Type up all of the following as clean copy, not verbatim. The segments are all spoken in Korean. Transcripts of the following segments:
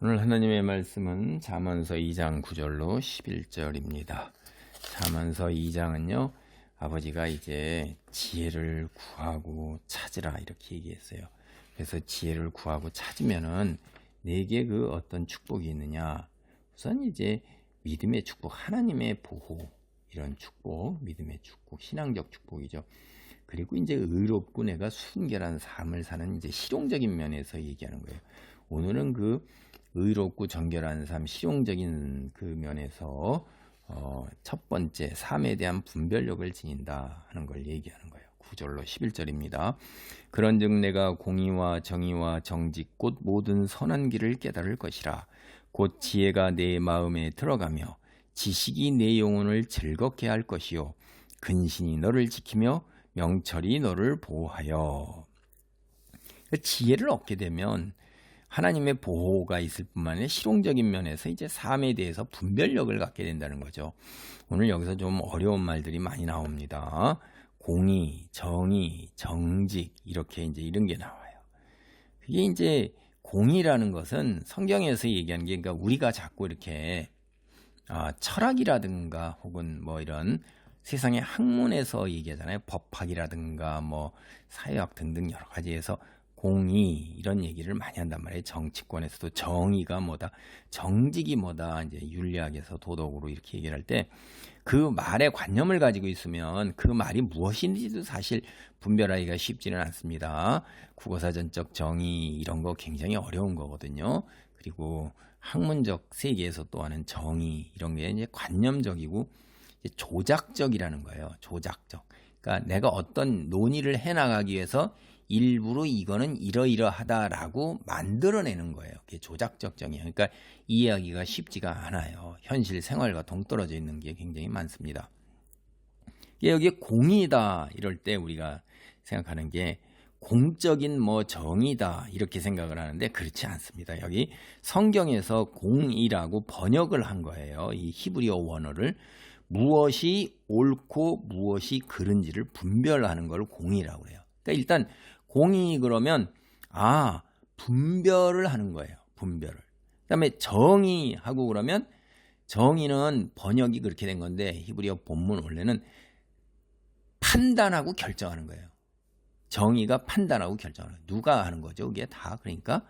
오늘 하나님의 말씀은 잠언서 2장 9절로 11절입니다. 잠언서 2장은요, 아버지가 이제 지혜를 구하고 찾으라 이렇게 얘기했어요. 그래서 지혜를 구하고 찾으면은 내게 그 어떤 축복이 있느냐? 우선 이제 믿음의 축복, 하나님의 보호, 이런 축복, 믿음의 축복, 신앙적 축복이죠. 그리고 이제 의롭고 내가 순결한 삶을 사는 이제 실용적인 면에서 얘기하는 거예요. 오늘은 그 의롭고 정결한 삶, 실용적인 그 면에서 첫 번째 삶에 대한 분별력을 지닌다 하는 걸 얘기하는 거예요. 9절로 11절입니다. 그런즉 내가 공의와 정의와 정직 곧 모든 선한 길을 깨달을 것이라. 곧 지혜가 내 마음에 들어가며 지식이 내 영혼을 즐겁게 할 것이요 근신이 너를 지키며 명철이 너를 보호하여. 지혜를 얻게 되면 하나님의 보호가 있을 뿐만 아니라 실용적인 면에서 이제 삶에 대해서 분별력을 갖게 된다는 거죠. 오늘 여기서 좀 어려운 말들이 많이 나옵니다. 공의, 정의, 정직 이렇게 이제 이런 게 나와요. 그게 이제 공의라는 것은 성경에서 얘기하는 게 그러니까 우리가 자꾸 이렇게 철학이라든가 혹은 뭐 이런 세상의 학문에서 얘기하잖아요. 법학이라든가 뭐 사회학 등등 여러 가지에서 공의 이런 얘기를 많이 한단 말이에요. 정치권에서도 정의가 뭐다, 정직이 뭐다, 이제 윤리학에서 도덕으로 이렇게 얘기를 할 때 그 말에 관념을 가지고 있으면 그 말이 무엇인지도 사실 분별하기가 쉽지는 않습니다. 국어사전적 정의 이런 거 굉장히 어려운 거거든요. 그리고 학문적 세계에서 또 하는 정의 이런 게 이제 관념적이고 이제 조작적이라는 거예요. 조작적. 그러니까 내가 어떤 논의를 해나가기 위해서 일부러 이거는 이러이러하다라고 만들어내는 거예요. 그게 조작적 정의예요. 그러니까 이해하기가 쉽지가 않아요. 현실 생활과 동떨어져 있는 게 굉장히 많습니다. 여기에 공의다 이럴 때 우리가 생각하는 게 공적인 뭐 정의다 이렇게 생각을 하는데 그렇지 않습니다. 여기 성경에서 공의라고 번역을 한 거예요. 이 히브리어 원어를 무엇이 옳고 무엇이 그른지를 분별하는 걸 공의라고 해요. 그러니까 일단 공의 그러면 분별을 하는 거예요. 분별을. 그다음에 정의하고 그러면 정의는 번역이 그렇게 된 건데 히브리어 본문 원래는 판단하고 결정하는 거예요. 정의가 판단하고 결정하는 거예요. 누가 하는 거죠? 이게 다. 그러니까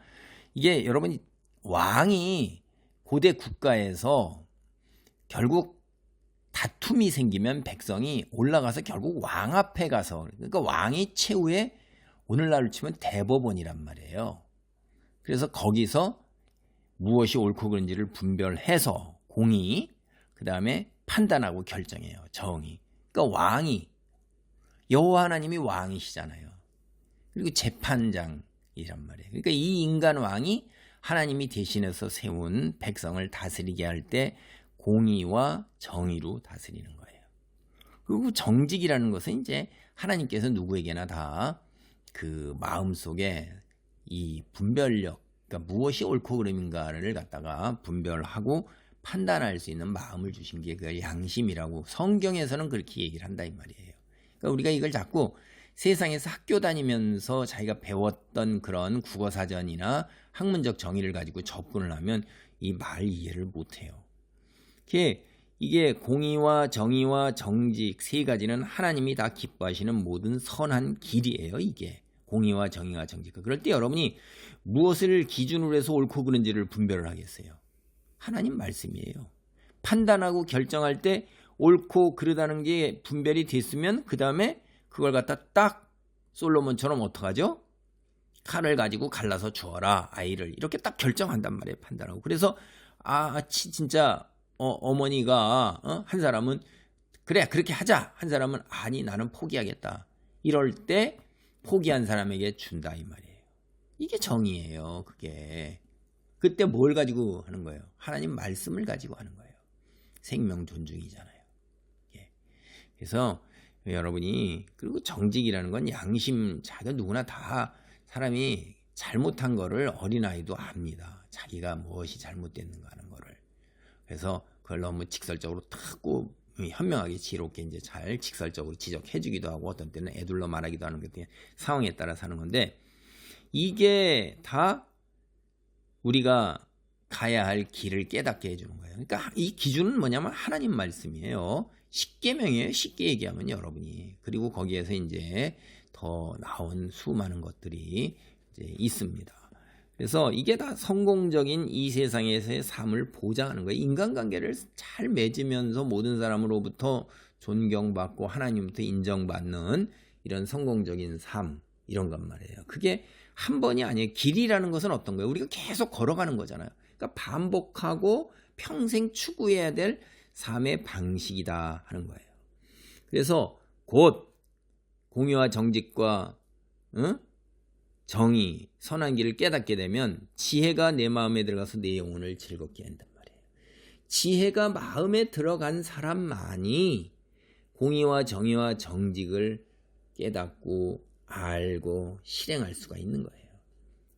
이게 여러분 왕이 고대 국가에서 결국 다툼이 생기면 백성이 올라가서 결국 왕 앞에 가서 그러니까 왕이 최후의 오늘날로 치면 대법원이란 말이에요. 그래서 거기서 무엇이 옳고 그른지를 분별해서 공의, 그 다음에 판단하고 결정해요. 정의. 그러니까 왕이 여호와 하나님이 왕이시잖아요. 그리고 재판장이란 말이에요. 그러니까 이 인간 왕이 하나님이 대신해서 세운 백성을 다스리게 할 때 공의와 정의로 다스리는 거예요. 그리고 정직이라는 것은 이제 하나님께서 누구에게나 다 그 마음속에 이 분별력, 그러니까 무엇이 옳고 그름인가를 갖다가 분별하고 판단할 수 있는 마음을 주신 게 그 양심이라고 성경에서는 그렇게 얘기를 한다 이 말이에요. 그러니까 우리가 이걸 자꾸 세상에서 학교 다니면서 자기가 배웠던 그런 국어사전이나 학문적 정의를 가지고 접근을 하면 이 말 이해를 못해요. 이게 공의와 정의와 정직 세 가지는 하나님이 다 기뻐하시는 모든 선한 길이에요. 이게 공의와 정의와 정직. 그럴 때 여러분이 무엇을 기준으로 해서 옳고 그른지를 분별을 하겠어요? 하나님 말씀이에요. 판단하고 결정할 때 옳고 그르다는 게 분별이 됐으면 그 다음에 그걸 갖다 딱 솔로몬처럼 어떡하죠? 칼을 가지고 갈라서 주어라 아이를 이렇게 딱 결정한단 말이에요. 판단하고. 그래서 진짜 어머니가 한 사람은 그래 그렇게 하자 한 사람은 아니 나는 포기하겠다 이럴 때 포기한 사람에게 준다 이 말이에요. 이게 정의예요. 그게 그때 뭘 가지고 하는 거예요? 하나님 말씀을 가지고 하는 거예요. 생명 존중이잖아요. 그래서 여러분이 그리고 정직이라는 건 양심 자기가 누구나 다 사람이 잘못한 거를 어린아이도 압니다. 자기가 무엇이 잘못됐는가 하는 거를. 그래서 그걸 너무 직설적으로 탁고 현명하게 지혜롭게 이제 잘 직설적으로 지적해주기도 하고 어떤 때는 애둘러 말하기도 하는 게 상황에 따라 사는 건데 이게 다 우리가 가야 할 길을 깨닫게 해주는 거예요. 그러니까 이 기준은 뭐냐면 하나님 말씀이에요. 십계명이에요. 쉽게 얘기하면 여러분이. 그리고 거기에서 이제 더 나온 수많은 것들이 이제 있습니다. 그래서 이게 다 성공적인 이 세상에서의 삶을 보장하는 거예요. 인간관계를 잘 맺으면서 모든 사람으로부터 존경받고 하나님부터 인정받는 이런 성공적인 삶, 이런 것 말이에요. 그게 한 번이 아니에요. 길이라는 것은 어떤 거예요? 우리가 계속 걸어가는 거잖아요. 그러니까 반복하고 평생 추구해야 될 삶의 방식이다 하는 거예요. 그래서 곧 공의와 정직과 정의, 선한 길을 깨닫게 되면 지혜가 내 마음에 들어가서 내 영혼을 즐겁게 한단 말이에요. 지혜가 마음에 들어간 사람만이 공의와 정의와 정직을 깨닫고 알고 실행할 수가 있는 거예요.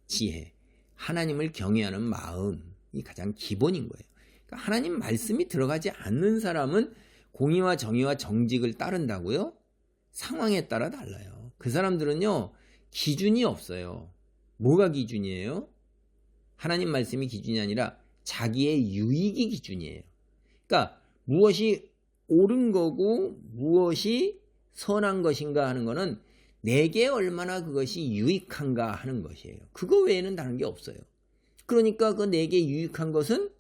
지혜, 하나님을 경외하는 마음이 가장 기본인 거예요. 그러니까 하나님 말씀이 들어가지 않는 사람은 공의와 정의와 정직을 따른다고요? 상황에 따라 달라요. 그 사람들은요, 기준이 없어요. 뭐가 기준이에요? 하나님 말씀이 기준이 아니라 자기의 유익이 기준이에요. 그러니까 무엇이 옳은 거고 무엇이 선한 것인가 하는 거는 내게 얼마나 그것이 유익한가 하는 것이에요. 그거 외에는 다른 게 없어요. 그러니까 그 내게 유익한 것은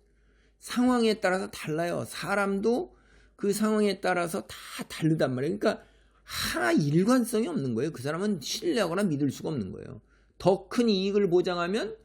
상황에 따라서 달라요. 사람도 그 상황에 따라서 다 다르단 말이에요. 그러니까 하나 일관성이 없는 거예요. 그 사람은 신뢰하거나 믿을 수가 없는 거예요. 더 큰 이익을 보장하면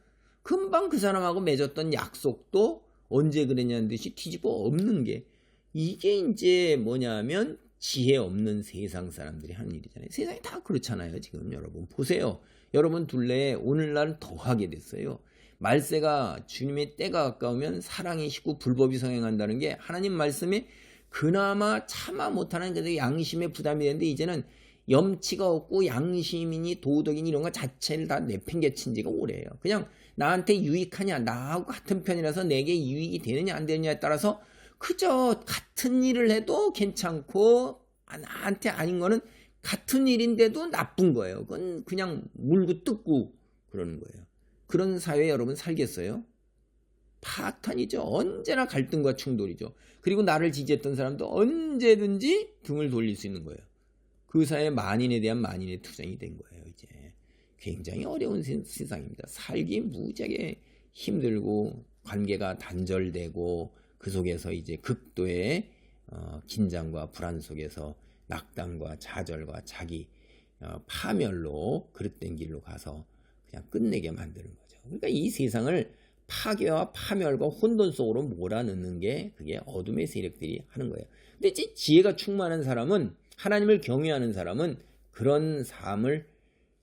금방 그 사람하고 맺었던 약속도 언제 그랬냐는 듯이 뒤집어 엎는 게, 이게 이제 뭐냐면 지혜 없는 세상 사람들이 하는 일이잖아요. 세상이 다 그렇잖아요. 지금 여러분 보세요. 여러분 둘레에 오늘날 더하게 됐어요. 말세가 주님의 때가 가까우면 사랑이 식고 불법이 성행한다는 게 하나님 말씀에 그나마 참아 못하는 그래도 양심의 부담이 되는데, 이제는 염치가 없고 양심이니 도덕이니 이런 거 자체를 다 내팽개친 지가 오래예요. 그냥 나한테 유익하냐, 나하고 같은 편이라서 내게 유익이 되느냐 안 되느냐에 따라서 그저 같은 일을 해도 괜찮고 나한테 아닌 거는 같은 일인데도 나쁜 거예요. 그건 그냥 물고 뜯고 그러는 거예요. 그런 사회에 여러분 살겠어요? 파탄이죠. 언제나 갈등과 충돌이죠. 그리고 나를 지지했던 사람도 언제든지 등을 돌릴 수 있는 거예요. 그 사회에 만인에 대한 만인의 투쟁이 된 거예요. 이제 굉장히 어려운 세상입니다. 살기 무지하게 힘들고 관계가 단절되고 그 속에서 이제 극도의 긴장과 불안 속에서 낙담과 좌절과 자기 파멸로 그릇된 길로 가서 그냥 끝내게 만드는 거죠. 그러니까 이 세상을 파괴와 파멸과 혼돈 속으로 몰아넣는 게 그게 어둠의 세력들이 하는 거예요. 근데 지혜가 충만한 사람은, 하나님을 경외하는 사람은 그런 삶을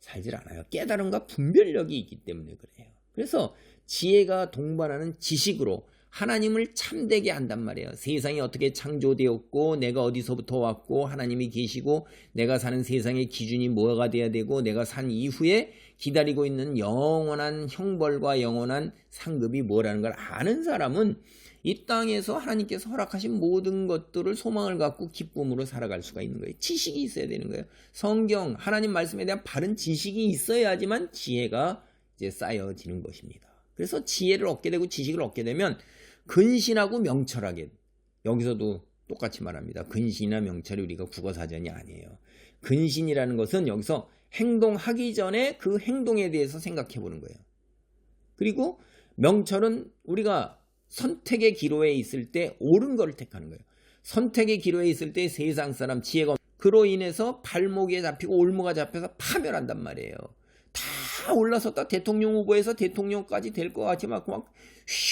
살질 않아요. 깨달음과 분별력이 있기 때문에 그래요. 그래서 지혜가 동반하는 지식으로 하나님을 참되게 한단 말이에요. 세상이 어떻게 창조되었고 내가 어디서부터 왔고 하나님이 계시고 내가 사는 세상의 기준이 뭐가 돼야 되고 내가 산 이후에 기다리고 있는 영원한 형벌과 영원한 상급이 뭐라는 걸 아는 사람은 이 땅에서 하나님께서 허락하신 모든 것들을 소망을 갖고 기쁨으로 살아갈 수가 있는 거예요. 지식이 있어야 되는 거예요. 성경, 하나님 말씀에 대한 바른 지식이 있어야지만 지혜가 이제 쌓여지는 것입니다. 그래서 지혜를 얻게 되고 지식을 얻게 되면 근신하고 명철하게, 여기서도 똑같이 말합니다. 근신이나 명철이 우리가 국어사전이 아니에요. 근신이라는 것은 여기서 행동하기 전에 그 행동에 대해서 생각해 보는 거예요. 그리고 명철은 우리가 선택의 기로에 있을 때 옳은 것을 택하는 거예요. 선택의 기로에 있을 때 세상 사람 지혜가 그로 인해서 발목에 잡히고 올무가 잡혀서 파멸한단 말이에요. 다 올라섰다 대통령 후보에서 대통령까지 될 것 같이 막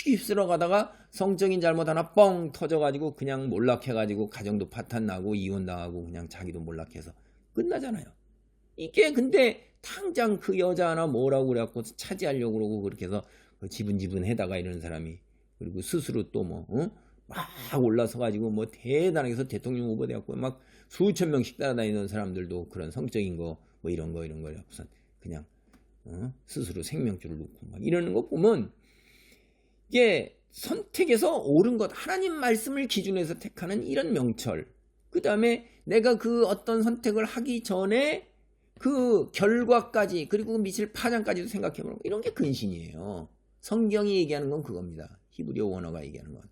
휩쓸어 가다가 성적인 잘못 하나 뻥 터져가지고 그냥 몰락해가지고 가정도 파탄나고 이혼당하고 그냥 자기도 몰락해서 끝나잖아요. 이게 근데 당장 그 여자 하나 뭐라고 그래갖고 차지하려고 그러고 그렇게 해서 지분지분해다가 이런 사람이, 그리고 스스로 또 막 올라서가지고 뭐 대단하게 해서 대통령 후보 돼갖고 막 수천 명씩 따라다니는 사람들도 그런 성적인 거 뭐 이런 거 우선 그냥 스스로 생명줄을 놓고 막 이러는 거 보면 이게 선택에서 옳은 것, 하나님 말씀을 기준해서 택하는 이런 명철, 그 다음에 내가 그 어떤 선택을 하기 전에 그 결과까지 그리고 미칠 파장까지도 생각해보는 거, 이런 게 근신이에요. 성경이 얘기하는 건 그겁니다. 히브리어 원어가 얘기하는 건.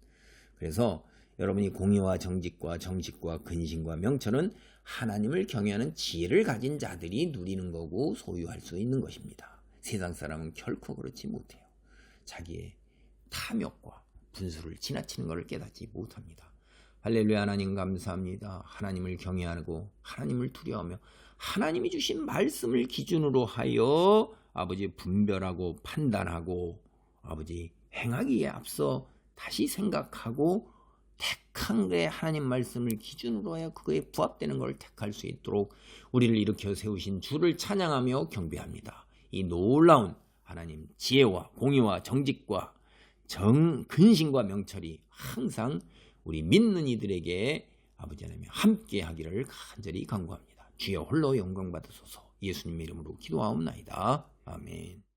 그래서 여러분이 공의와 정직과 정식과 근신과 명철은 하나님을 경외하는 지혜를 가진 자들이 누리는 거고 소유할 수 있는 것입니다. 세상 사람은 결코 그렇지 못해요. 자기의 탐욕과 분수를 지나치는 것을 깨닫지 못합니다. 할렐루야. 하나님 감사합니다. 하나님을 경외하고 하나님을 두려워하며 하나님이 주신 말씀을 기준으로 하여 아버지 분별하고 판단하고 아버지 행하기에 앞서 다시 생각하고 택한 게 하나님 말씀을 기준으로 하여 그거에 부합되는 걸 택할 수 있도록 우리를 일으켜 세우신 주를 찬양하며 경배합니다. 이 놀라운 하나님 지혜와 공의와 정직과 근신과 명철이 항상 우리 믿는 이들에게 아버지 하나님 함께 하기를 간절히 간구합니다. 주여 홀로 영광 받으소서. 예수님의 이름으로 기도하옵나이다. 아멘.